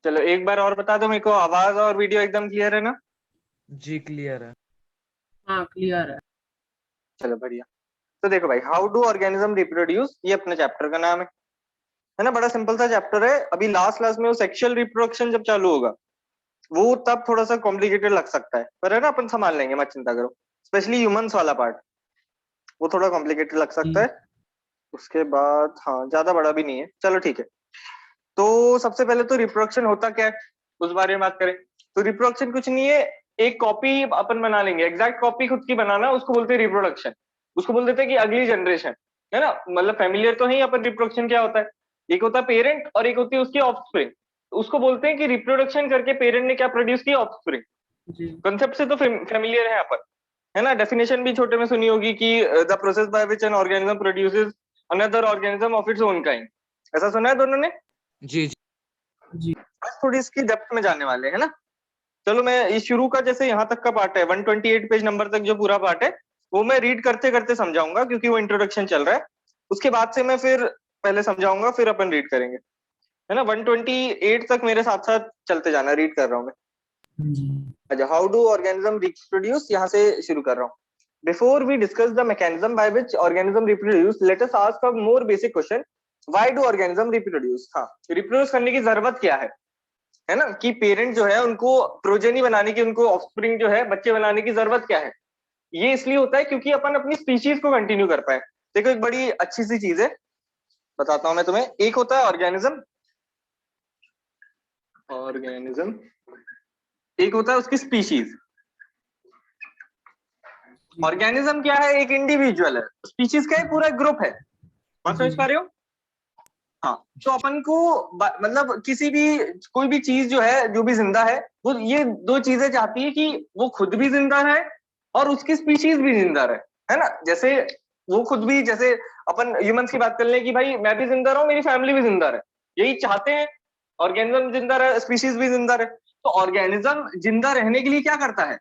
चलो एक बार और बता दो मेरे को, आवाज और वीडियो एकदम क्लियर है ना? जी क्लियर है। हाँ क्लियर है। चलो बढ़िया। तो देखो भाई, हाउ डू ऑर्गेनिज्म रिप्रोड्यूस, ये अपने चैप्टर का नाम है ना? बड़ा सिंपल सा चैप्टर है। अभी लास्ट क्लास में वो सेक्सुअल रिप्रोडक्शन जब चालू होगा वो तब थोड़ा सा कॉम्प्लिकेटेड लग सकता है, पर है ना अपन संभाल लेंगे, मत चिंता करो। स्पेशली ह्यूमंस वाला पार्ट वो थोड़ा कॉम्प्लिकेटेड लग सकता है। उसके बाद हाँ, ज्यादा बड़ा भी नहीं है, चलो ठीक है। तो सबसे पहले तो रिप्रोडक्शन होता क्या है उस बारे में बात करें। तो रिप्रोडक्शन कुछ नहीं है, एक कॉपी अपन बना लेंगे, एग्जैक्ट कॉपी खुद की बनाना, उसको बोलते हैं रिप्रोडक्शन। उसको बोल देते हैं कि अगली जनरेशन, है ना? मतलब फैमिलियर तो है ही अपन। रिप्रोडक्शन क्या होता है, एक होता है पेरेंट और एक होती है उसकी ऑफस्प्रिंग। उसको बोलते हैं कि रिप्रोडक्शन करके पेरेंट ने क्या प्रोड्यूस किया, ऑफस्प्रिंग। कॉन्सेप्ट से तो फैमिलियर है अपन, है ना? डेफिनेशन भी छोटे में सुनी होगी कि the process by which an organism produces another organism of its own kind. ऐसा सुना है दोनों ने? जी जी बस थोड़ी इसकी डेप्थ में जाने वाले हैं ना। चलो मैं इस शुरू का, जैसे यहाँ तक का पार्ट है 128 पेज नंबर तक जो पूरा पार्ट है वो मैं रीड करते करते समझाऊंगा, क्योंकि वो इंट्रोडक्शन चल रहा है। उसके बाद से मैं फिर पहले समझाऊंगा, फिर अपन रीड करेंगे, है ना? 128 तक मेरे साथ साथ चलते जाना, रीड कर रहा हूँ मैं। अच्छा, हाउ डू ऑर्गेनिज्म रिप्रोड्यूस, यहाँ से शुरू कर रहा हूँ। Before we discuss the mechanism by which organism reproduce, let us ask a more basic question, why do organism reproduce. हाँ, रिप्रोड्यूस करने की जरूरत क्या है ना? कि पेरेंट जो है उनको प्रोजेनी बनाने की, उनको ऑफस्प्रिंग जो है बच्चे बनाने की जरूरत क्या है? ये इसलिए होता है क्योंकि अपन अपनी स्पीशीज को कंटिन्यू कर पाए। देखो एक बड़ी अच्छी सी चीज है, बताता हूं मैं तुम्हें। एक होता है ऑर्गेनिज्म, ऑर्गेनिज्म, एक होता है उसकी स्पीशीज। ऑर्गेनिज्म क्या है, एक इंडिविजुअल है। स्पीशीज क्या है, पूरा ग्रुप है। बात समझ पा रहे हो? हाँ, तो अपन को मतलब किसी भी, कोई भी चीज जो है, जो भी जिंदा है, वो ये दो चीजें चाहती है कि वो खुद भी जिंदा रहे और उसकी स्पीशीज भी जिंदा रहे, है ना? जैसे वो खुद भी, जैसे अपन ह्यूमंस की बात कर ले कि भाई मैं भी जिंदा रहूं, मेरी फैमिली भी जिंदा रहे, यही चाहते हैं। ऑर्गेनिज्म जिंदा रहे, स्पीशीज भी जिंदा रहे। तो ऑर्गेनिज्म जिंदा रहने के लिए क्या करता है,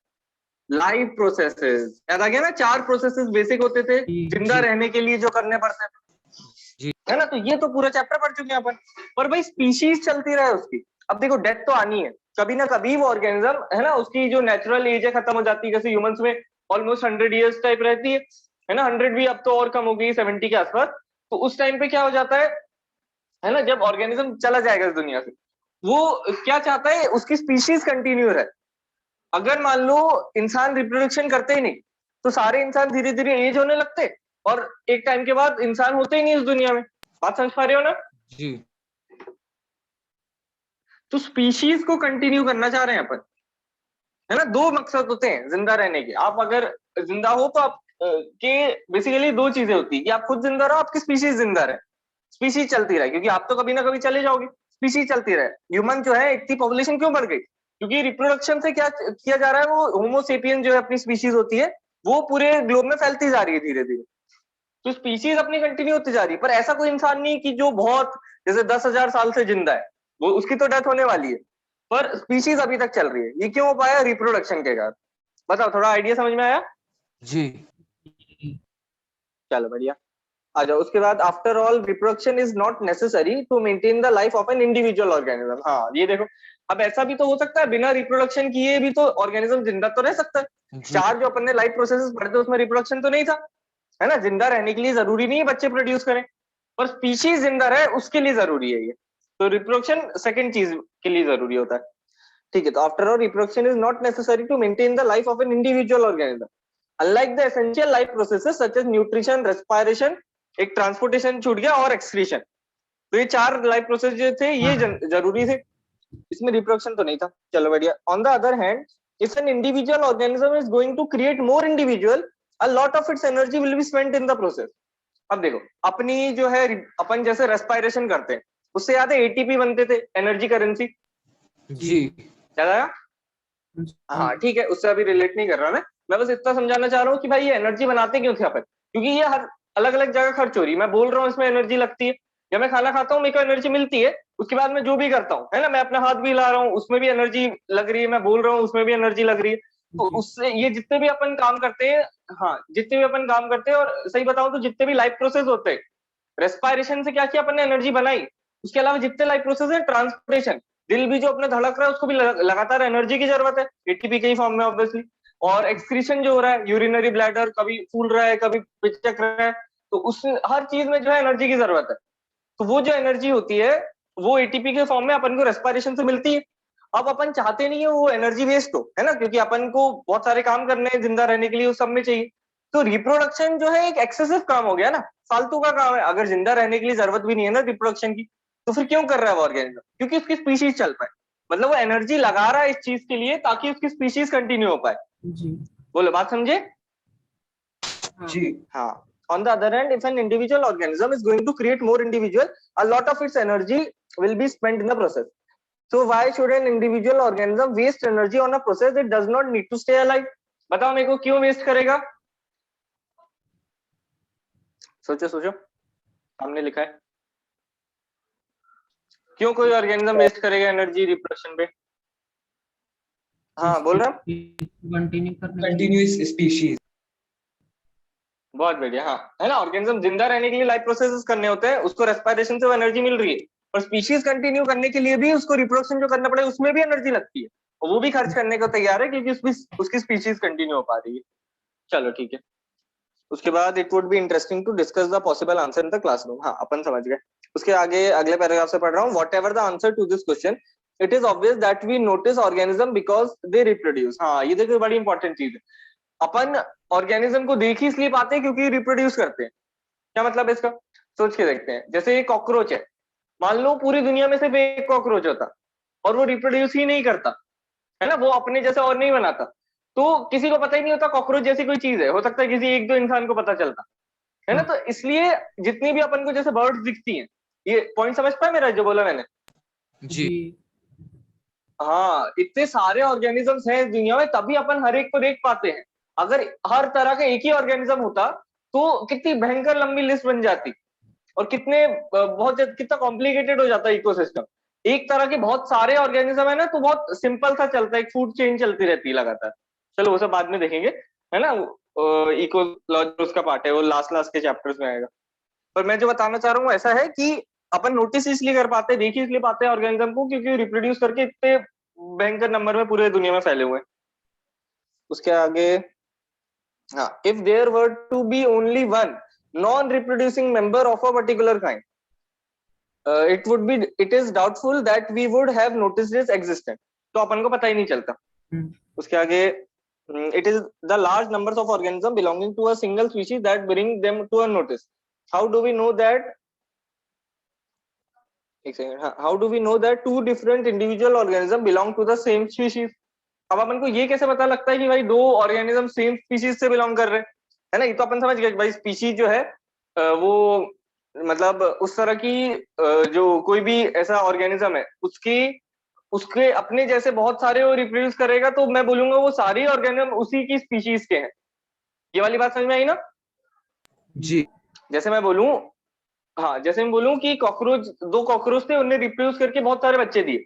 लाइफ प्रोसेसेस। याद आ गया ना, 4 प्रोसेसेस बेसिक होते थे जिंदा रहने के लिए जो करने पड़ते थे, है ना? तो ये तो पूरा चैप्टर पढ़ चुके हैं अपन। पर भाई स्पीशीज चलती रहे उसकी। अब देखो डेथ तो आनी है कभी ना कभी, वो ऑर्गेनिज्म है ना, उसकी जो नेचुरल एज है खत्म हो जाती है। जैसे ह्यूमंस में ऑलमोस्ट 100 ईयर्स टाइप रहती है ना? 100 भी अब तो और कम हो गई, 70 के आसपास। तो उस टाइम पे क्या हो जाता है ना, जब ऑर्गेनिज्म चला जाएगा इस दुनिया से, वो क्या चाहता है, उसकी स्पीशीज कंटिन्यू रहे। अगर मान लो इंसान रिप्रोडक्शन करते ही नहीं, तो सारे इंसान धीरे धीरे एज होने लगते और एक टाइम के बाद इंसान होते ही नहीं इस दुनिया में। बात समझ पा रहे हो ना? जी तो स्पीशीज को कंटिन्यू करना चाह रहे हैं अपन, है ना? 2 मकसद होते हैं जिंदा रहने के। आप अगर जिंदा हो तो आप के बेसिकली 2 चीजें होती है कि आप खुद जिंदा रहो, आपकी स्पीशीज जिंदा रहे, स्पीशीज चलती रहे, क्योंकि आप तो कभी ना कभी चले जाओगे। स्पीशीज चलती रहे। ह्यूमन जो है, इतनी पॉपुलेशन क्यों बढ़ गई? क्योंकि रिप्रोडक्शन से क्या किया जा रहा है, वो होमोसेपियन जो है अपनी स्पीशीज होती है, वो पूरे ग्लोब में फैलती जा रही है धीरे धीरे। तो स्पीशीज अपनी कंटिन्यू होती जा रही है। पर ऐसा कोई इंसान नहीं कि जो बहुत, जैसे 10,000 साल से जिंदा है, वो उसकी तो डेथ होने वाली है, पर स्पीशीज अभी तक चल रही है। ये क्यों हो पाया? रिप्रोडक्शन के कारण। बताओ, थोड़ा आइडिया समझ में आया? जी चलो बढ़िया। आ जाओ उसके बाद, after all reproduction is not necessary to maintain the life of an individual organism. हाँ ये देखो, अब ऐसा भी तो हो सकता है बिना रिप्रोडक्शन किए भी तो ऑर्गेनिज्म जिंदा तो रह सकता है। जी 4 जो अपन ने लाइफ प्रोसेसेस पढ़े थे उसमें रिप्रोडक्शन तो नहीं था, है ना? जिंदा रहने के लिए जरूरी नहीं है बच्चे प्रोड्यूस करें, पर स्पीशीज जिंदा रहे उसके लिए जरूरी है ये। तो रिप्रोडक्शन सेकंड चीज के लिए जरूरी होता है। ठीक है, तो after all reproduction is not necessary to maintain the life of an individual organism, unlike the essential life processes such as nutrition, respiration, एक ट्रांसपोर्टेशन छूट गया, और एक्सक्रीशन। तो ये 4 लाइफ प्रोसेस जो थे ये जरूरी थे, इसमें रिप्रोडक्शन तो नहीं था। चलो बढ़िया। On the other hand, if an individual organism is going to create more individual, a lot of its energy will be spent in the process. अब देखो, अपनी जो है, अपन जैसे रेस्पिरेशन करते हैं, उससे याद है एटीपी बनते थे, एनर्जी करेंसी, जी याद आया? हाँ ठीक है, उससे अभी रिलेट नहीं कर रहा मैं बस इतना समझाना चाह रहा हूँ कि भाई ये एनर्जी बनाते क्यों थे अपन, क्योंकि ये हर अलग अलग जगह खर्च हो रही है। मैं बोल रहा हूँ इसमें एनर्जी लगती है, जब मैं खाना खाता हूँ मेरे को एनर्जी मिलती है, उसके बाद मैं जो भी करता हूँ, है ना, मैं अपना हाथ भी हिला रहा हूँ उसमें भी एनर्जी लग रही है, मैं बोल रहा हूँ उसमें भी एनर्जी लग रही है। तो उससे ये जितने भी अपन काम करते हैं, हाँ जितने भी अपन काम करते हैं, और सही बताऊं तो जितने भी लाइफ प्रोसेस होते हैं, रेस्पिरेशन से क्या किया अपन ने, एनर्जी बनाई। उसके अलावा जितने लाइफ प्रोसेस है, ट्रांसपोर्टेशन, दिल भी जो अपने धड़क रहा है उसको भी लगातार एनर्जी की जरूरत है, एटीपी के ही फॉर्म में ऑब्वियसली। और एक्सक्रीशन जो हो रहा है, यूरिनरी ब्लैडर कभी फूल रहा है, कभी पिचक रहा है, तो उस हर चीज में जो है एनर्जी की जरूरत है। तो वो जो एनर्जी होती है वो एटीपी के फॉर्म में अपन को रेस्पिरेशन से मिलती है। अब अपन चाहते नहीं है वो एनर्जी वेस्ट हो, है ना, क्योंकि अपन को बहुत सारे काम करने हैं जिंदा रहने के लिए, उस सब में चाहिए। तो रिप्रोडक्शन जो है एक एक्सेसिव काम हो गया ना, फालतू का काम है। अगर जिंदा रहने के लिए जरूरत भी नहीं है ना रिप्रोडक्शन की, तो फिर क्यों कर रहा है वो ऑर्गेनिज्म? क्योंकि उसकी स्पीशीज चल पाए। मतलब वो एनर्जी लगा रहा है इस चीज के लिए ताकि उसकी स्पीशीज कंटिन्यू हो पाए। जी बोलो, बात समझे? हाँ जी हाँ। On the other hand, if an individual organism is going to create more individual, a lot of its energy will be spent in the process. So why should an individual organism waste energy on a process it does not need to stay alive? बताओ मेरे को, क्यों waste करेगा? सोचो सोचो, हमने लिखा है। क्यों कोई ऑर्गेनिज्म वेस्ट करेगा एनर्जी रिप्रोडक्शन पे? हाँ, बोल रहा हूँ। कंटिन्यू करने के लिए। Continuous species. बहुत बढ़िया, हाँ, है ना। ऑर्गेनिज्म जिंदा रहने के लिए लाइफ प्रोसेसेस करने होते हैं, उसको रेस्पिरेशन से वो एनर्जी मिल रही है, और स्पीशीज कंटिन्यू करने के लिए भी उसको रिप्रोडक्शन जो करना पड़ेगा उसमें भी एनर्जी लगती है, और वो भी खर्च करने को तैयार है क्योंकि उसकी स्पीशीज कंटिन्यू हो पा रही है। चलो ठीक है। उसके बाद it would be interesting to discuss the possible answer in the classroom. हाँ, अपन समझ गए। उसके आगे अगले पैराग्राफ से पढ़ रहा हूँ। Whatever the answer to this question, it is obvious that we notice organism because they reproduce. हाँ, ये देखो बड़ी इंपॉर्टेंट चीज है। अपन ऑर्गेनिज्म को देख ही इसलिए पाते हैं क्योंकि रिप्रोड्यूस करते हैं। क्या मतलब है इसका? सोच के देखते हैं। जैसे एक कॉकरोच है, मान लो पूरी दुनिया में सिर्फ एक कॉकरोच होता और वो रिप्रोड्यूस ही नहीं करता, है ना, वो अपने जैसा और नहीं बनाता, तो किसी को पता ही नहीं होता कॉकरोच जैसी कोई चीज है। हो सकता है किसी एक दो इंसान को पता चलता, है ना। तो इसलिए जितनी भी अपन को जैसे बर्ड्स दिखती हैं, ये पॉइंट समझ पाए मेरा जो बोला मैंने? जी हाँ, इतने सारे ऑर्गेनिजम्स हैं दुनिया में, तभी अपन हर एक को देख पाते हैं। अगर हर तरह का एक ही ऑर्गेनिज्म होता तो कितनी भयंकर लंबी लिस्ट बन जाती, और कितना कॉम्प्लिकेटेड हो जाता है इकोसिस्टम। एक तरह के बहुत सारे ऑर्गेनिज्म है ना, तो बहुत सिंपल सा चलता है, एक फूड चेन चलती रहती है लगातार। चलो वो सब बाद में देखेंगे, है ना। इकोलॉजी उसका पार्ट है, वो लास्ट लास्ट के चैप्टर्स में आएगा। पर मैं जो बताना चाह रहा हूँ ऐसा है कि अपन नोटिस इसलिए कर पाते हैं, देख ही इसलिए पाते हैं ऑर्गेनिज्म को, क्योंकि रिप्रोड्यूस करके इतने भयंकर नंबर में पूरे दुनिया में फैले हुए हैं। उसके आगे, हाँ, if there were to be only one non reproducing member of a particular kind, it is doubtful that we would have noticed its existence. तो अपन को पता ही नहीं चलता। उसके आगे, it is the large numbers of organisms belonging to a single species that bring them to a notice. How do we know that? एक second, हाँ, how do we know that two different individual organisms belong to the same species? अब अपन को ये कैसे पता लगता है कि भाई दो ऑर्गेनिज्म सेम स्पीशीज से बिलोंग कर रहे हैं, है ना। ये तो अपन समझ गए कि भाई स्पीशीज जो है वो मतलब उस तरह की जो कोई भी ऐसा ऑर्गेनिज्म है उसके अपने जैसे बहुत सारे वो रिप्रोड्यूस करेगा, तो मैं बोलूंगा वो सारी ऑर्गेनिज्म उसी की स्पीशीज के हैं। ये वाली बात समझ में आई ना? जी जैसे मैं बोलूं, हाँ, जैसे मैं बोलूं कि दो कॉकरोच थे, उन्हें रिप्रोड्यूस करके बहुत सारे बच्चे दिए,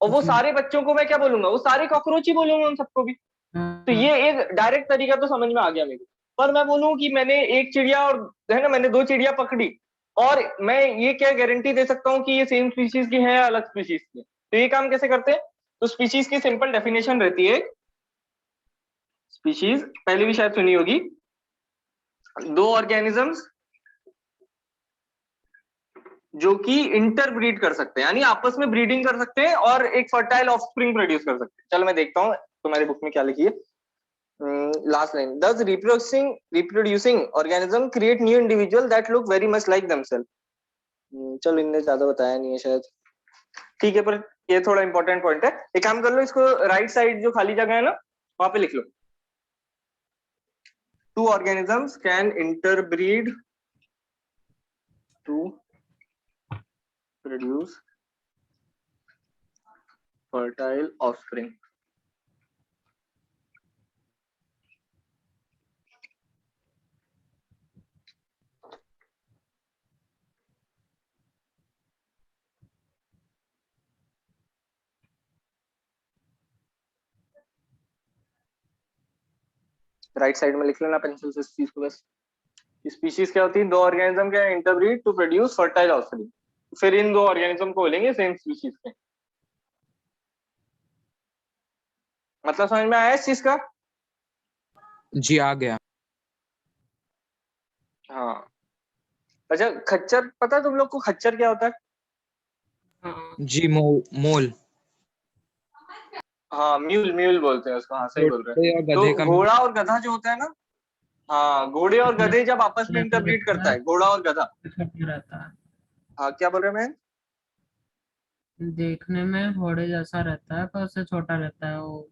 और वो सारे बच्चों को मैं क्या बोलूंगा? वो सारे कॉकरोच ही बोलूंगा उन सबको भी। तो ये एक डायरेक्ट तरीका तो समझ में आ गया मेरे को। पर मैं बोलूं कि मैंने एक चिड़िया और, है ना, मैंने दो चिड़िया पकड़ी, और मैं ये क्या गारंटी दे सकता हूँ कि ये सेम स्पीशीज की है या अलग स्पीशीज की? तो ये काम कैसे करते हैं? तो स्पीशीज की सिंपल डेफिनेशन रहती है। स्पीशीज पहले भी शायद सुनी होगी, दो ऑर्गेनिजम्स जो कि इंटरब्रीड कर सकते हैं, यानी आपस में ब्रीडिंग कर सकते हैं और एक फर्टाइल ऑफस्प्रिंग प्रोड्यूस कर सकते हैं। चलो मैं देखता हूँ तुम्हारी बुक में क्या लिखी है। Last line, does reproducing organism create new individual that look very much like themselves? चलो इनने ज्यादा बताया नहीं है शायद, ठीक है, पर ये थोड़ा इंपॉर्टेंट पॉइंट है। एक काम कर लो, इसको राइट साइड जो खाली जगह है ना वहां पे लिख लो, two organisms can interbreed to produce fertile offspring. Right side में लिख लेना पेंसिल से इस चीज को। बस स्पीशीज क्या होती है? दो ऑर्गेनिज्म क्या interbreed to produce fertile offspring. फिर इन दो ऑर्गेनिज्म को बोलेंगे सेम स्पीशीज के। मतलब समझ में आया इस चीज का? जी आ गया। हाँ। अच्छा, खच्चर पता है तुम लोग को खच्चर क्या होता है? हाँ जी मोल। हाँ, म्यूल म्यूल बोलते हैं उसको। हाँ, सही बोल रहे हैं। घोड़े और तो गधे का घोड़ा और गधा जो होता है ना, हाँ, घोड़े और गधे जब आपस में जैसा इंटरब्रीड दिखता करता है, है, घोड़ा और गधा। छोटा रहता है। हाँ, क्या बोल रहे हैं मैं? देखने में घोड़े जैसा रहता है पर उससे छोटा रहता है। वो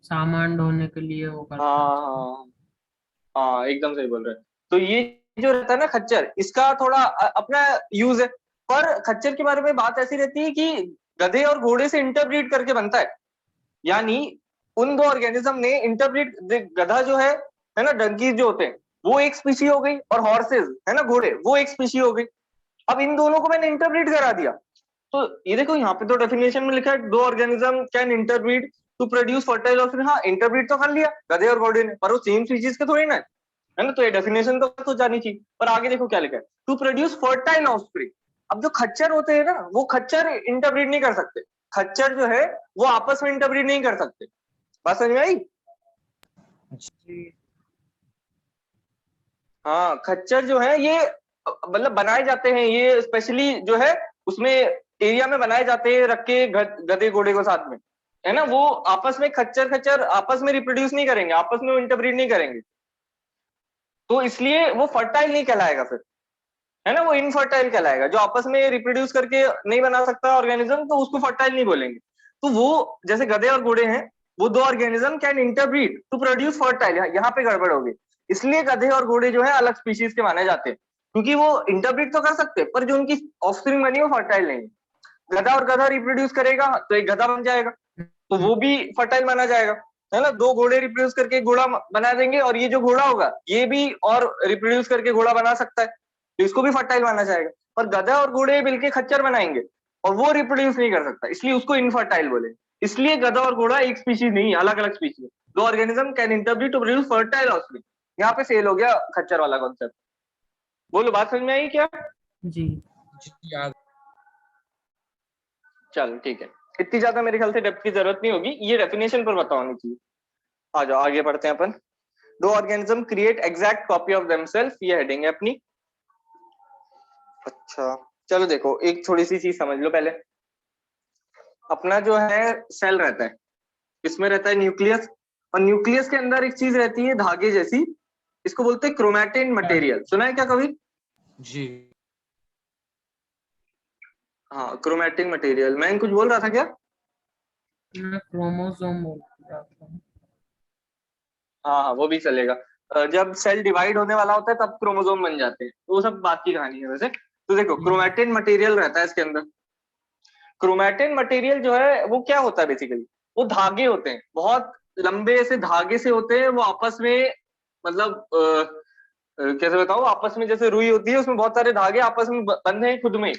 सामान ढोने के लिए वो करता है हाँ उसको। हाँ हाँ, एकदम सही बोल रहे हैं। तो ये जो रहता है ना खच्चर, इसका थोड़ा अपना यूज है। पर खच्चर के बारे में बात ऐसी रहती है कि गधे और घोड़े से इंटरब्रीड करके बनता है। यानी उन दो ऑर्गेनिज्म ने इंटरब्रीड, गधा जो है ना, डंकी जो होते हैं, वो एक स्पीशी हो गई, और हॉर्सेज है ना, घोड़े, वो एक स्पीशी हो गई। अब इन दोनों को मैंने इंटरब्रीड करा दिया। तो ये देखो, यहाँ पे तो डेफिनेशन में लिखा है दो organism can interbreed to produce fertile offspring. हाँ, इंटरब्रीड तो कर लिया गधे और घोड़े ने, पर वो सेम स्पीशीज के थोड़ी ना है ना। तो ये डेफिनेशन तो जानी चाहिए। पर आगे देखो क्या लिखा है, टू प्रोड्यूस फर्टाइल ऑफस्प्रिंग। अब जो खच्चर होते हैं ना, वो खच्चर इंटरब्रीड नहीं कर सकते। खच्चर जो है वो आपस में इंटरब्रीड नहीं कर सकते। बात समझ में आई? जी हाँ, खच्चर जो है ये मतलब बनाए जाते हैं, ये स्पेशली जो है उसमें एरिया में बनाए जाते हैं, रख के गधे घोड़े को साथ में, है ना। वो आपस में खच्चर खच्चर आपस में रिप्रोड्यूस नहीं करेंगे, आपस में इंटरब्रीड नहीं करेंगे। तो इसलिए वो फर्टाइल नहीं कहलाएगा फिर, है ना। वो इनफर्टाइल कहलाएगा। जो आपस में रिप्रोड्यूस करके नहीं बना सकता ऑर्गेनिज्म, तो उसको फर्टाइल नहीं बोलेंगे। तो वो जैसे गधे और घोड़े हैं, वो दो organism can interbreed to produce fertile. यहाँ पे गड़बड़ होगी। इसलिए गधे और घोड़े जो है अलग स्पीशीज के माने जाते हैं, क्योंकि वो इंटरब्रीड तो कर सकते हैं, पर जो उनकी ऑफस्प्रिंग बनी वो फर्टाइल नहीं है। गधा और गधा रिप्रोड्यूस करेगा तो एक गधा बन जाएगा, तो वो भी फर्टाइल माना जाएगा, है ना। दो घोड़े रिप्रोड्यूस करके एक घोड़ा बना देंगे, और ये जो घोड़ा होगा ये भी और रिप्रोड्यूस करके घोड़ा बना सकता है, तो इसको भी फर्टाइल माना जाएगा। पर गधा और घोड़े मिलके खच्चर बनाएंगे, और वो रिप्रोड्यूस नहीं कर सकता, इसलिए उसको इनफर्टाइल बोले। इसलिए गधा और घोड़ा एक स्पीशीज नहीं, अलग अलग स्पीशीज। दो organism can interbreed to produce fertile offspring. यहाँ पे फेल हो गया खच्चर वाला कॉन्सेप्ट। बोलो, बात समझ में आई क्या? जी जी आ चल ठीक है, इतनी ज्यादा मेरे ख्याल से डेप्थ की जरूरत नहीं होगी, ये डेफिनेशन पर पता होनी चाहिए। आ जाओ आगे बढ़ते हैं अपन। दो organism create exact copy of themselves, ये हेडिंग है अपनी। अच्छा, चलो देखो, एक थोड़ी सी चीज समझ लो पहले। अपना जो है सेल रहता है, इसमें रहता है न्यूक्लियस, और न्यूक्लियस के अंदर एक चीज रहती है धागे जैसी, इसको बोलते हैं क्रोमैटिन मटेरियल। सुना है क्या कभी? जी हाँ, क्रोमैटिन मटेरियल। मैं कुछ बोल रहा था क्या? मैं क्रोमोसोम बोल रहा था। हाँ हाँ, वो भी चलेगा। जब सेल डिवाइड होने वाला होता है तब क्रोमोसोम बन जाते हैं, तो वो सब बात की कहानी है वैसे। तो देखो, क्रोमैटिन मटेरियल रहता है इसके अंदर। क्रोमैटिन मटेरियल जो है वो क्या होता है बेसिकली, वो धागे होते हैं, बहुत लंबे से धागे से होते हैं, वो आपस में मतलब कैसे बताऊं, आपस में जैसे रुई होती है, उसमें बहुत सारे धागे आपस में बंधे हैं खुद में ही।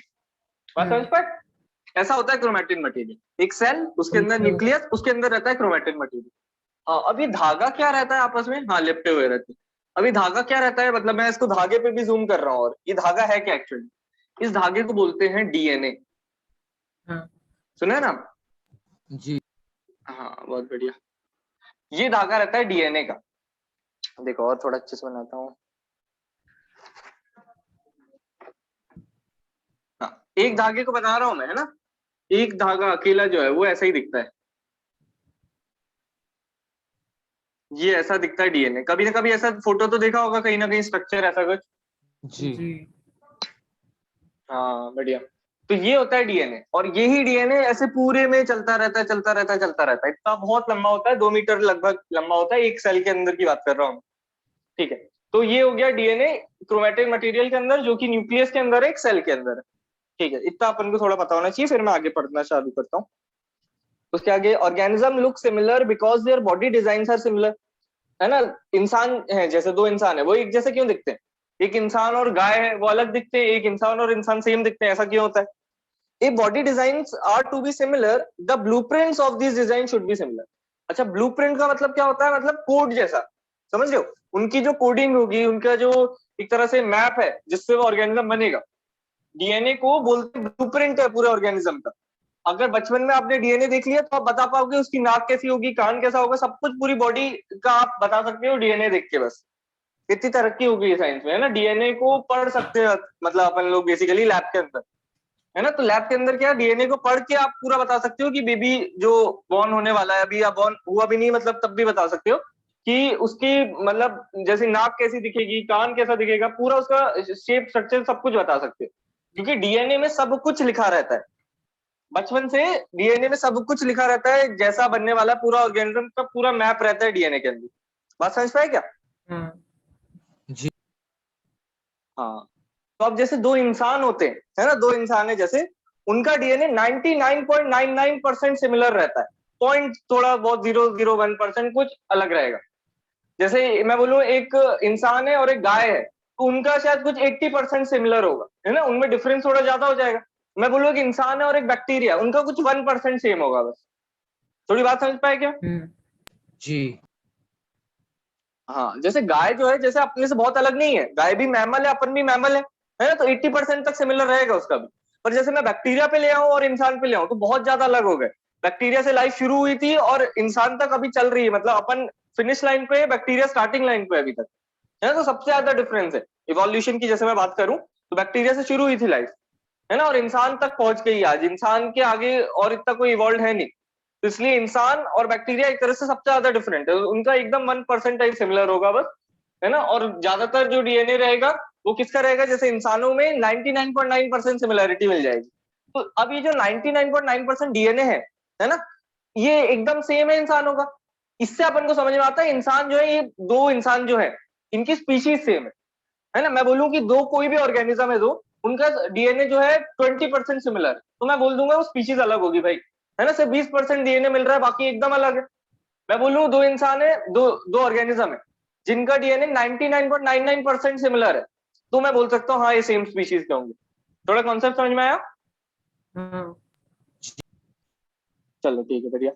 बात समझ पाए? ऐसा होता है क्रोमैटिन मटेरियल। एक सेल, उसके अंदर उनसे न्यूक्लियस, उसके अंदर रहता है क्रोमैटिन मटेरियल। हाँ, अभी धागा क्या रहता है आपस में, हाँ, लिपटे हुए रहते हैं। अभी धागा क्या रहता है, मतलब मैं इसको धागे पे भी जूम कर रहा हूँ, और ये धागा है क्या एक्चुअली? इस धागे को बोलते हैं डीएनए। हाँ सुना है ना? जी हाँ, बहुत बढ़िया। ये धागा रहता है डीएनए का। देखो और थोड़ा अच्छे से बनाता हूँ। हाँ, एक धागे को बना रहा हूं मैं, है ना। एक धागा अकेला जो है वो ऐसा ही दिखता है, ये ऐसा दिखता है डीएनए। कभी ना कभी ऐसा फोटो तो देखा होगा कहीं ना कहीं, स्ट्रक्चर ऐसा कुछ। जी जी हाँ, बढ़िया। तो ये होता है डीएनए, और यही डीएनए ऐसे पूरे में चलता रहता है, चलता रहता है, चलता रहता है। इतना बहुत लंबा होता है, 2 मीटर लगभग लंबा होता है, एक सेल के अंदर की बात कर रहा हूँ। ठीक है, तो ये हो गया डीएनए क्रोमैटिन मटेरियल के अंदर, जो कि न्यूक्लियस के अंदर है, एक सेल के अंदर है। ठीक है, इतना अपन को थोड़ा पता होना चाहिए, फिर मैं आगे पढ़ना चालू करता हूँ। उसके आगे, organism look similar because their body design are similar, है ना। इंसान है, जैसे दो इंसान है, वो एक जैसे क्यों दिखते हैं? एक इंसान और गाय है, वो अलग दिखते हैं, एक इंसान और इंसान सेम दिखते हैं, ऐसा क्यों होता है? If body designs are to be similar, the blueprints of these designs should be similar. अच्छा, ब्लूप्रिंट का मतलब क्या होता है? मतलब कोड जैसा, समझ रहे हो? उनकी जो कोडिंग होगी, उनका जो एक तरह से मैप है जिससे वो ऑर्गेनिज्म बनेगा। डीएनए को बोलते हैं ब्लूप्रिंट है पूरे ऑर्गेनिज्म का। अगर बचपन में आपने डीएनए देख लिया तो आप बता पाओगे उसकी नाक कैसी होगी, कान कैसा होगा, सब कुछ पूरी बॉडी का आप बता सकते हो डीएनए देख के। बस इतनी तरक्की हो गई है साइंस में, है ना। डीएनए को पढ़ सकते हैं मतलब अपन लोग बेसिकली लैब के अंदर, है ना। तो लैब के अंदर क्या डीएनए को पढ़ के आप पूरा बता सकते हो कि बेबी जो बॉर्न होने वाला है अभी या बॉर्न हुआ भी नहीं, मतलब तब भी बता सकते हो कि उसकी मतलब जैसे नाक कैसी दिखेगी, कान कैसा दिखेगा, पूरा उसका शेप स्ट्रक्चर सब कुछ बता सकते हो, क्योंकि डीएनए में सब कुछ लिखा रहता है। बचपन से डीएनए में सब कुछ लिखा रहता है, जैसा बनने वाला पूरा ऑर्गेनिज्म का पूरा मैप रहता है डीएनए के अंदर। बात समझ पाए क्या? हाँ जी हाँ। तो अब जैसे दो इंसान होते हैं, है ना, दो इंसान है जैसे, उनका डीएनए 99.99% सिमिलर रहता है, पॉइंट थोड़ा बहुत 0.01% कुछ अलग रहेगा। जैसे मैं बोलूं एक इंसान है और एक गाय है, तो उनका शायद कुछ 80% सिमिलर होगा, है ना, उनमें डिफरेंस थोड़ा ज्यादा हो जाएगा। मैं बोलूं एक इंसान है और एक बैक्टीरिया, उनका कुछ 1% सेम होगा बस। थोड़ी बात समझ पाए क्या? जी हाँ, जैसे गाय जो है जैसे अपने से बहुत अलग नहीं है, गाय भी मैमल है, अपन भी मैमल है ना, तो 80% तक सिमिलर रहेगा उसका भी। पर जैसे मैं बैक्टीरिया पे ले आऊं और इंसान पे ले आऊं तो बहुत ज्यादा अलग हो गए। बैक्टीरिया से लाइफ शुरू हुई थी और इंसान तक अभी चल रही है, मतलब अपन फिनिश लाइन पे है, बैक्टीरिया स्टार्टिंग लाइन पे अभी तक, है ना। तो सबसे ज्यादा डिफरेंस है इवोल्यूशन की। जैसे मैं बात करूं तो बैक्टीरिया से शुरू हुई थी लाइफ, है ना, और इंसान तक पहुंच गई आज। इंसान के आगे और इतना कोई इवॉल्व है नहीं, तो इसलिए इंसान और बैक्टीरिया एक तरह से सबसे ज्यादा डिफरेंट है, उनका एकदम 1% टाइप सिमिलर होगा बस, है ना। और ज्यादातर जो डीएनए रहेगा वो किसका रहेगा, जैसे इंसानों में 99.9% सिमिलरिटी मिल जाएगी। तो अब ये जो 99.9% डीएनए है ना, ये एकदम सेम है इंसानों का। इससे अपन को समझ में आता है इंसान जो है, ये दो इंसान जो है इनकी स्पीशीज सेम है ना। मैं बोलूं कि दो कोई भी ऑर्गेनिज्म है दो, उनका डीएनए जो है 20% सिमिलर, तो मैं बोल दूंगा वो स्पीशीज अलग होगी भाई, है ना। सिर्फ 20% डीएनए मिल रहा है, बाकी एकदम अलग है। मैं बोलूं दो इंसान है, दो दो ऑर्गेनिज्म है जिनका डीएनए 99.99% सिमिलर है, तो मैं बोल सकता हूँ हाँ ये सेम स्पीशीज के होंगे। थोड़ा कॉन्सेप्ट समझ में आया? हाँ चलो ठीक है, बढ़िया।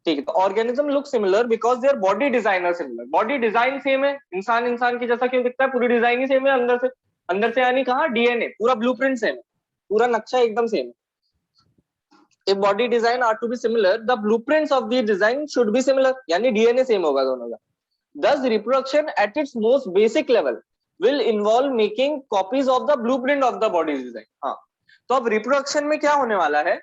ठीक है, तो organism look similar because their body design are similar. Body design same है, इंसान इंसान की जैसा क्यों दिखता है, पूरी डिजाइन ही सेम है अंदर से। अंदर से यानी कहा डीएनए पूरा ब्लूप्रिंट सेम है, पूरा नक्शा एकदम सेम है। If body design are to be similar, the blueprints of the design should be similar, यानी डीएनए सेम होगा दोनों का। Thus reproduction at its most basic level will involve making copies of the blueprint of the body design। हाँ, तो अब reproduction में क्या होने वाला है,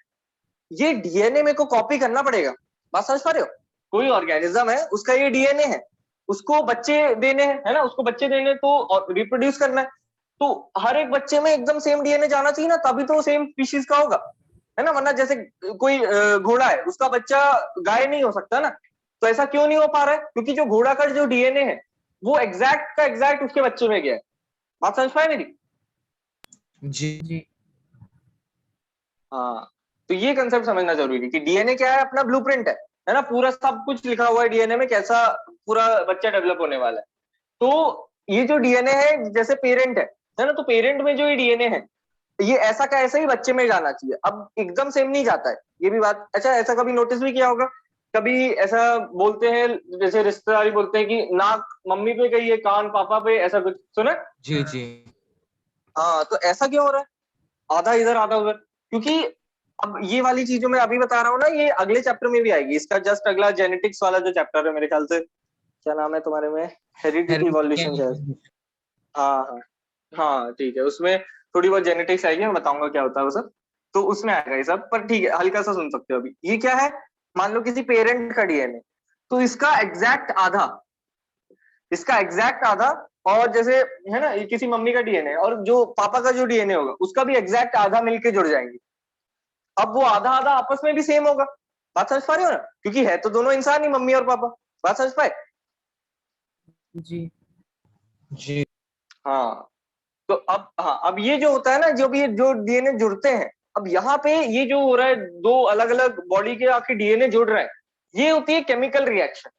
ये डीएनए में को कॉपी करना पड़ेगा। बात समझ पा रहे हो? कोई ऑर्गेनिज्म है, उसका ये डीएनए है, उसको बच्चे देने हैं, है ना, उसको बच्चे देने तो रिप्रोड्यूस करना है, तो हर एक बच्चे में एकदम सेम डीएनए जाना चाहिए ना, तभी तो सेम स्पीशीज का होगा, है ना। वरना जैसे कोई घोड़ा है, उसका बच्चा गाय नहीं हो सकता ना। तो ऐसा क्यों नहीं हो पा रहा है, क्योंकि जो घोड़ा का जो डीएनए है वो एग्जैक्ट का एग्जैक्ट उसके बच्चे में गया है। बात समझ पाए मेरी? जी जी हाँ, तो ये कंसेप्ट समझना जरूरी है कि डीएनए क्या है, अपना ब्लूप्रिंट है ना, पूरा सब कुछ लिखा हुआ है डीएनए में, कैसा पूरा बच्चा डेवलप होने वाला है। तो ये जो डीएनए है जैसे पेरेंट है ना, तो पेरेंट में जो ये डीएनए है ये ऐसा का ऐसा ही बच्चे में जाना चाहिए। अब एकदम सेम नहीं जाता है, ये भी बात। अच्छा, ऐसा कभी नोटिस भी किया होगा, कभी ऐसा बोलते हैं जैसे रिश्तेदारी बोलते हैं कि नाक मम्मी पे गई है, कान पापा पे, ऐसा कुछ सुना है? जी जी हाँ, तो ऐसा क्यों हो रहा है, आधा इधर आधा उधर? क्योंकि अब ये वाली चीजों में अभी बता रहा हूँ ना, ये अगले चैप्टर में भी आएगी। इसका जस्ट अगला जेनेटिक्स वाला जो चैप्टर है, मेरे ख्याल से क्या नाम है तुम्हारे में, हेरिडिटी इवोल्यूशन शायद। हाँ हाँ हाँ, ठीक है, उसमें थोड़ी बहुत जेनेटिक्स आएगी, मैं बताऊंगा क्या होता है वो सब, तो उसमें आएगा ये सब। पर ठीक है, हल्का सा सुन सकते हो अभी। ये क्या है, मान लो किसी पेरेंट का डीएनए, तो इसका एग्जैक्ट आधा, और जैसे है ना, ये किसी मम्मी का डीएनए और जो पापा का जो डीएनए होगा उसका भी एग्जैक्ट आधा मिलके जुड़ जाएंगे। अब वो आधा आधा आपस में भी सेम होगा। बात समझ पा रहे हो ना, क्योंकि है तो दोनों इंसान ही, मम्मी और पापा। बात समझ पाए? जी जी हाँ, तो अब हाँ, अब ये जो होता है ना, जो भी ये जो डीएनए जुड़ते हैं, अब यहाँ पे ये जो हो रहा है, दो अलग अलग बॉडी के आखिर डीएनए जुड़ रहे हैं, ये होती है केमिकल रिएक्शन।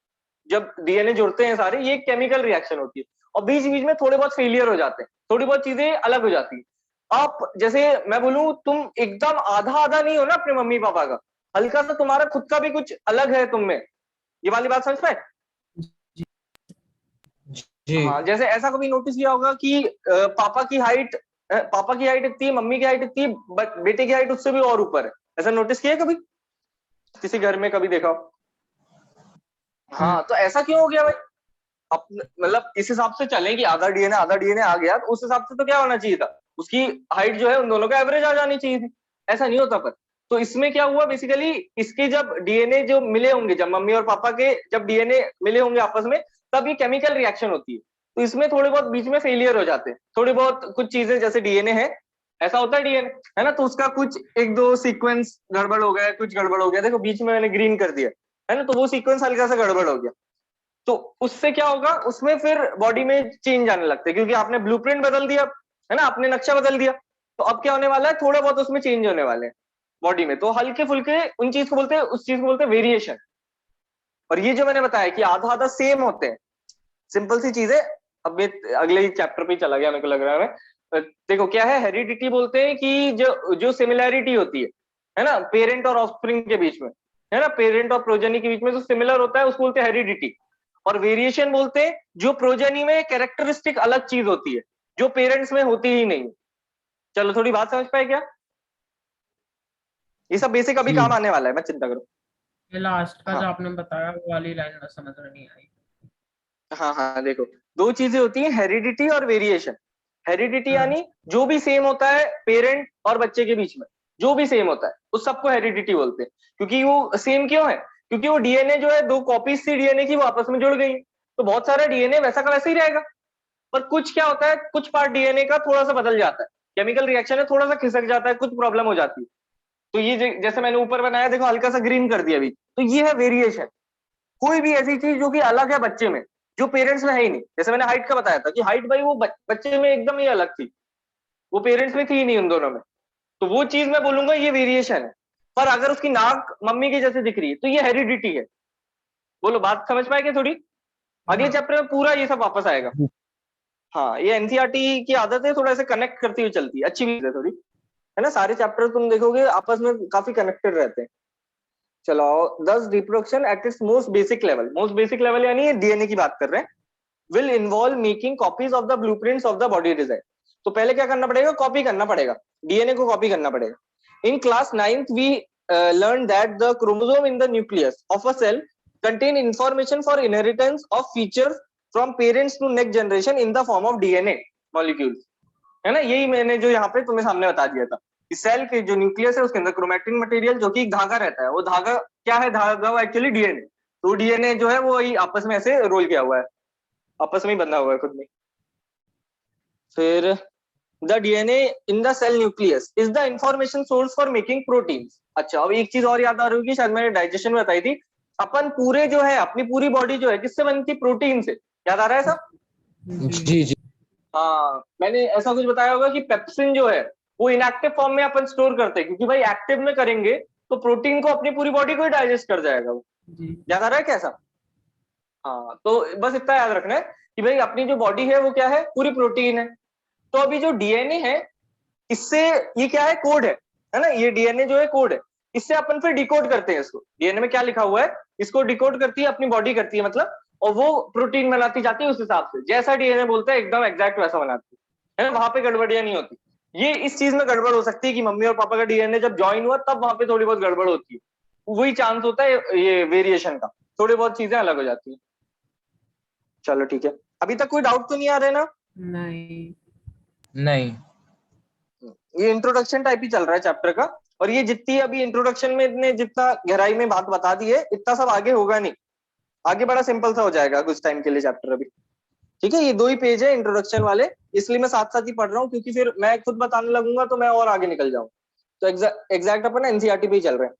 जब डीएनए जुड़ते हैं सारे, ये केमिकल रिएक्शन होती है, और बीच बीच में थोड़े बहुत फेलियर हो जाते हैं, थोड़ी बहुत चीजें अलग हो जाती है। आप जैसे मैं बोलूं, तुम एकदम आधा आधा नहीं हो ना अपने मम्मी पापा का, हल्का सा तुम्हारा खुद का भी कुछ अलग है तुम में। ये वाली बात समझ पाए? जी हाँ, जैसे ऐसा कभी नोटिस किया होगा कि पापा की हाइट इतनी है, मम्मी की हाइट इतनी है, बेटे की हाइट उससे भी और ऊपर है, ऐसा नोटिस किया है कभी किसी घर में, कभी देखा हो? हाँ, तो ऐसा क्यों हो गया भाई? मतलब इस हिसाब से चले कि आधा डीएनए आ गया, तो उस हिसाब से तो क्या होना चाहिए था, उसकी हाइट जो है उन दोनों का एवरेज आ जानी चाहिए थी। ऐसा नहीं होता। पर तो इसमें क्या हुआ बेसिकली, इसके जब डीएनए जो मिले होंगे, जब मम्मी और पापा के जब डीएनए मिले होंगे आपस में, तब ये केमिकल रिएक्शन होती है। तो इसमें थोड़े बहुत बीच में फेलियर हो जाते हैं, थोड़ी बहुत कुछ चीजें, जैसे डीएनए है, ऐसा होता है डीएनए, है ना, तो उसका कुछ एक दो सीक्वेंस गड़बड़ हो गया, कुछ गड़बड़ हो गया, देखो बीच में मैंने ग्रीन कर दिया, है ना, तो वो सीक्वेंस हल्का सा गड़बड़ हो गया। तो उससे क्या होगा, उसमें फिर बॉडी में चेंज आने लगते हैं, क्योंकि आपने ब्लूप्रिंट बदल दिया, है ना, आपने नक्शा बदल दिया, तो अब क्या होने वाला है, थोड़ा बहुत उसमें चेंज होने वाले हैं बॉडी में। तो हल्के फुल्के उन चीज को बोलते हैं, उस चीज को बोलते हैं वेरिएशन। और ये जो मैंने बताया कि आधा आधा सेम होते हैं, सिंपल सी चीज है। अब ये अगले चैप्टर पे चला गया मेरे को लग रहा है। देखो क्या है, हेरिडिटी बोलते हैं कि जो जो सिमिलैरिटी होती है ना, पेरेंट और ऑफस्प्रिंग के बीच में, है ना, पेरेंट और प्रोजेनी के बीच में जो सिमिलर होता है उसको बोलते हैं हेरिडिटी। और वेरिएशन बोलते हैं जो प्रोजेनी में कैरेक्टरिस्टिक अलग चीज होती है, जो पेरेंट्स में होती ही नहीं। चलो थोड़ी बात समझ पाए क्या? ये सब बेसिक अभी जी काम आने वाला है, मत चिंता करो। ये लास्ट का जो हाँ आपने बताया वो वाली लाइन में समझ में नहीं आई। हाँ हाँ, देखो दो चीजें होती हैं, हेरिडिटी और वेरिएशन। हेरिडिटी हाँ यानी जो भी सेम होता है पेरेंट और बच्चे के बीच में, जो भी सेम होता है उस सबको हेरिडिटी बोलते हैं। क्योंकि वो सेम क्यों है, क्योंकि वो डीएनए जो है, दो कॉपीज थी डीएनए की, वो आपस में जुड़ गई, तो बहुत सारा डीएनए वैसा का वैसे ही रहेगा। पर कुछ क्या होता है, कुछ पार्ट डीएनए का थोड़ा सा बदल जाता है, केमिकल रिएक्शन है, थोड़ा सा खिसक जाता है, कुछ प्रॉब्लम हो जाती है। तो ये जैसे मैंने ऊपर बनाया, देखो हल्का सा ग्रीन कर दिया अभी, तो ये है वेरिएशन। कोई भी ऐसी चीज जो कि अलग है बच्चे में, जो पेरेंट्स में है ही नहीं। जैसे मैंने हाइट का बताया था कि हाइट भाई वो बच्चे में एकदम ही अलग थी, वो पेरेंट्स में थी ही नहीं उन दोनों में, तो वो चीज मैं बोलूंगा ये वेरिएशन है। पर अगर उसकी नाक मम्मी की जैसे दिख रही है तो ये हेरिडिटी है। बोलो बात समझ पाए क्या थोड़ी? अगले हाँ चैप्टर में पूरा ये सब वापस आएगा। हाँ, ये एनसीईआरटी की आदत है, थोड़ा ऐसे कनेक्ट करती हुई चलती है, अच्छी भी है थोड़ी, है ना, सारे चैप्टर तुम देखोगे आपस में काफी कनेक्टेड रहते हैं। चलो, दस reproduction at its most basic level यानी डीएनए की बात कर रहे हैं, will involve making copies of the blueprints of the body design. तो पहले क्या करना पड़ेगा, कॉपी करना पड़ेगा, डीएनए को कॉपी करना पड़ेगा। In class 9th we learned that the chromosome in the nucleus of a cell contain information for inheritance of features from parents to next generation in the form of DNA molecules, है ना। यही मैंने जो यहाँ पे तुम्हें सामने बता दिया था, सेल के जो न्यूक्लियस है उसके अंदर क्रोमैटिन मटेरियल जो कि एक धागा रहता है, वो धागा क्या है, धागा वो एक्चुअली डीएनए। तो डीएनए जो है वो वही आपस में ऐसे रोल किया हुआ है, आपस में ही बंधा हुआ है खुद में। फिर the DNA in the cell nucleus is the information source for making proteins. अच्छा, अब एक चीज और याद आ रही होगी, शायद मैंने डाइजेशन में बताई थी, अपन पूरे जो है, अपनी पूरी बॉडी जो है किससे बनती, प्रोटीन से। याद आ रहा है सब? जी जी जी हाँ, मैंने ऐसा कुछ बताया होगा कि पेप्सिन जो है वो इनएक्टिव फॉर्म में अपन स्टोर करते हैं, क्योंकि भाई एक्टिव में करेंगे तो प्रोटीन को अपनी पूरी बॉडी को ही डाइजेस्ट कर जाएगा वो। जी याद आ रहा है कैसा? हाँ, तो बस इतना याद रखना है कि भाई अपनी जो बॉडी है वो क्या है, पूरी प्रोटीन है। तो अभी जो डीएनए है, इससे ये क्या है, कोड है ना, ये डीएनए जो है कोड है, इससे अपन फिर डिकोड करते हैं इसको, डीएनए में क्या लिखा हुआ है इसको डिकोड करती है अपनी बॉडी, करती है मतलब, और वो प्रोटीन बनाती जाती है उस हिसाब से, जैसा डीएनए बोलता है एकदम एग्जैक्ट वैसा बनाती है ना, वहां पे गड़बड़ियां नहीं होती। ये इस चीज में गड़बड़ हो सकती है कि मम्मी और पापा का डीएनए जब ज्वाइन हुआ तब वहां पे थोड़ी बहुत गड़बड़ होती है, वही चांस होता है ये वेरिएशन का, थोड़ी बहुत चीजें अलग हो जाती है। चलो ठीक है, अभी तक कोई डाउट तो नहीं आ रहा है ना? नहीं। नहीं ये इंट्रोडक्शन टाइप ही चल रहा है चैप्टर का, और ये जितनी अभी इंट्रोडक्शन में इतने जितना गहराई में बात बता दी है, इतना सब आगे होगा नहीं, आगे बड़ा सिंपल सा हो जाएगा कुछ टाइम के लिए चैप्टर अभी। ठीक है, ये दो ही पेज है इंट्रोडक्शन वाले, इसलिए मैं साथ साथ ही पढ़ रहा हूँ, क्योंकि फिर मैं खुद बताने लगूंगा तो मैं और आगे निकल जाऊँ। तो एग्जैक्ट अपन एनसीईआरटी पे ही चल रहे हैं।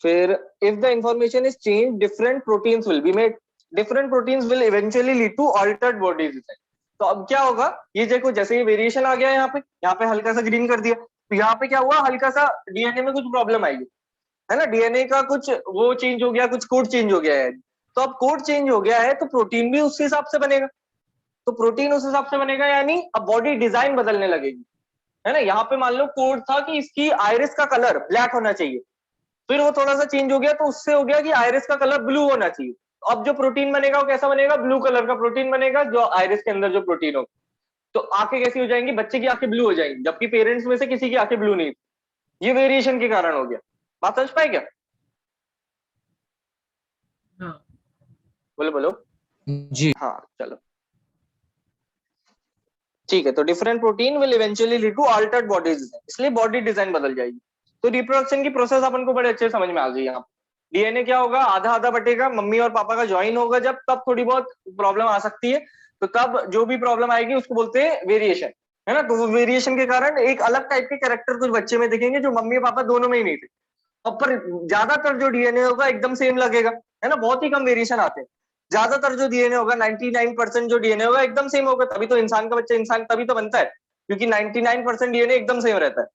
फिर if the information is change different proteins will be made, different proteins will eventually lead to altered body design. तो अब क्या होगा, ये देखो जैसे ये वेरिएशन आ गया यहाँ पे हल्का सा ग्रीन कर दिया, तो यहाँ पे क्या हुआ, हल्का सा डीएनए में कुछ प्रॉब्लम आई है ना, डीएनए का कुछ वो चेंज हो गया, कुछ कोड चेंज हो गया है। तो अब कोड चेंज हो गया है तो प्रोटीन भी उस हिसाब से बनेगा, तो प्रोटीन उस हिसाब से बनेगा, यानी अब बॉडी डिजाइन बदलने लगेगी, है ना। यहाँ पे मान लो कोड था कि इसकी आयरिस का कलर ब्लैक होना चाहिए, फिर वो थोड़ा सा चेंज हो गया तो उससे हो गया कि आयरिस का कलर ब्लू होना चाहिए। तो अब जो प्रोटीन बनेगा वो कैसा बनेगा, ब्लू कलर का प्रोटीन बनेगा, जो आयरिस के अंदर जो प्रोटीन होगा। तो आंखें कैसी हो जाएंगी, बच्चे की आंखें ब्लू हो जाएंगी, जबकि पेरेंट्स में से किसी की आंखें ब्लू नहीं थी, ये वेरिएशन के कारण हो गया। बात समझ पाए क्या? हाँ बोलो बोलो। जी हाँ चलो ठीक है। तो different protein will eventually lead to altered body design, इसलिए बॉडी डिजाइन बदल जाएगी। तो रिप्रोडक्शन की प्रोसेस अपन को बड़े अच्छे से समझ में आ गई यहाँ। डीएनए क्या होगा, आधा आधा बटेगा, मम्मी और पापा का ज्वाइन होगा जब, तब थोड़ी बहुत प्रॉब्लम आ सकती है। तो तब जो भी प्रॉब्लम आएगी उसको बोलते हैं वेरिएशन, है ना। तो वो वेरिएशन के कारण एक अलग टाइप के कैरेक्टर कुछ बच्चे में दिखेंगे जो मम्मी और पापा दोनों में ही नहीं थे। और पर ज्यादातर जो डीएनए होगा एकदम सेम लगेगा, है ना। बहुत ही कम वेरिएशन आते हैं। ज्यादातर जो डीएनए होगा 99% जो डीएनए होगा एकदम सेम होगा, तभी तो इंसान का बच्चा इंसान तभी तो बनता है, क्योंकि 99% डीएनए एकदम सेम रहता है।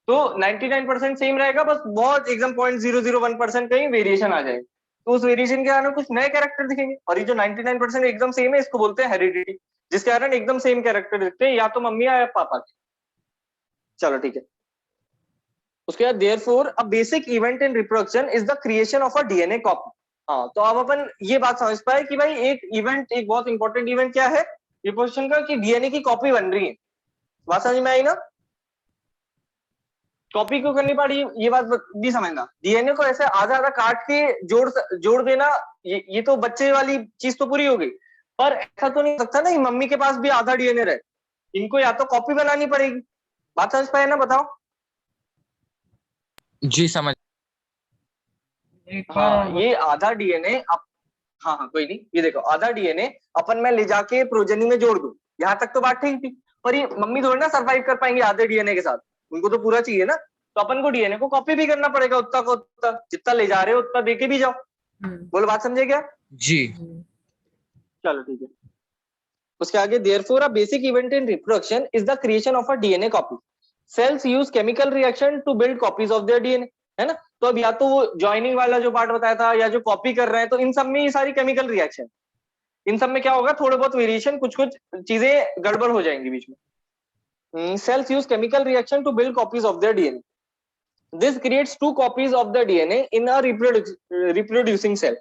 तो 99% सेम रहेगा, बस बहुत एकदम 0.001% कहीं वेरिएशन आ जाएगा। तो उस वेरिएशन के कारण कुछ नए कैरेक्टर दिखेंगे। और ये जो 99% एकदम सेम है इसको बोलते हैं हेरिडिटी, जिसके कारण एकदम सेम कैरेक्टर दिखते हैं, या तो मम्मी या पापा के। चलो ठीक है। उसके बाद therefore a basic event in reproduction is the creation of a DNA copy. हाँ, तो अब अपन ये बात समझ पाए कि भाई एक इवेंट, एक बहुत इंपॉर्टेंट इवेंट क्या है रिप्रोडक्शन का, कि डीएनए की कॉपी बन रही है। बात समझ में आई ना? कॉपी क्यों करनी पड़ी ये बात भी समझना। डीएनए को ऐसे आधा आधा काट के जोड़ देना, ये तो बच्चे वाली चीज तो पूरी हो गई। पर ऐसा तो नहीं सकता ना कि मम्मी के पास भी आधा डीएनए रहे। इनको या तो कॉपी बनानी पड़ेगी। बात समझ पाए ना? बताओ। जी समझ। एक हाँ, बार ये आधा डीएनए हाँ हाँ कोई नहीं, ये देखो आधा डीएनए अपन मैं ले जाके प्रोजेनी में जोड़ दूं, यहाँ तक तो बात ठीक थी। पर ये मम्मी थोड़ी ना सर्वाइव कर पाएंगे आधे डीएनए के साथ, उनको तो पूरा चाहिए ना। तो अपन को डीएनए को कॉपी भी करना पड़ेगा, उतना को उतना, जितना ले जा रहे हो उतना देके भी जाओ। बोलो, बात समझे क्या? जी चलो ठीक है। उसके आगे therefore a basic event in reproduction is the creation of a DNA copy. Cells use chemical reaction to build copies of their DNA, है ना। तो अब या तो वो ज्वाइनिंग वाला जो पार्ट बताया था, या जो कॉपी कर रहे हैं, तो इन सब में ये सारी केमिकल रिएक्शन, इन सब में क्या होगा, थोड़े बहुत वेरिएशन, कुछ कुछ चीजें गड़बड़ हो जाएंगी बीच में। Cells use chemical reaction to build copies of their DNA. This creates 2 copies of the DNA in a reproducing cell.